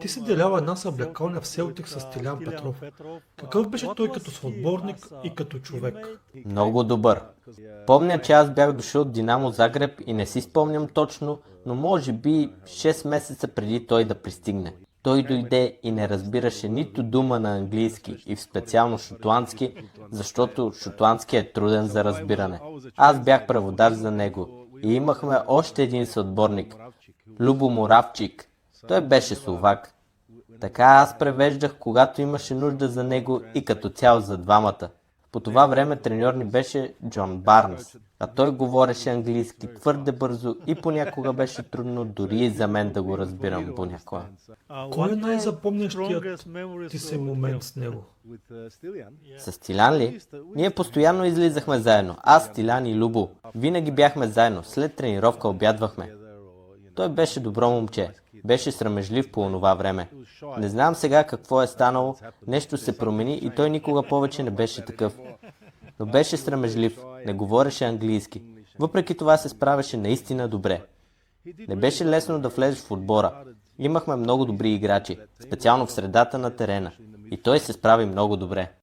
Ти си делял една съблекалня в Селтик с Стилян Петров. Какъв беше той като съотборник и като човек? Много добър. Помня, че аз бях дошъл от Динамо Загреб и не си спомням точно, но може би 6 месеца преди той да пристигне. Той дойде и не разбираше нито дума на английски и в специално шотландски, защото шотландски е труден за разбиране. Аз бях преводач за него и имахме още един съотборник – Любо Моравчик. Той беше словак. Така аз превеждах, когато имаше нужда за него и като цяло за двамата. По това време треньор ни беше Джон Барнс, а той говореше английски твърде бързо и понякога беше трудно дори и за мен да го разбирам понякога. Кой е най-запомнящият ти се момент с него? С Стилян ли? Ние постоянно излизахме заедно. Аз, Стилян и Любо. Винаги бяхме заедно. След тренировка обядвахме. Той беше добро момче. Беше срамежлив по онова време. Не знам сега какво е станало. Нещо се промени и той никога повече не беше такъв. Но беше срамежлив. Не говореше английски. Въпреки това се справяше наистина добре. Не беше лесно да влезеш в отбора. Имахме много добри играчи, специално в средата на терена. И той се справи много добре.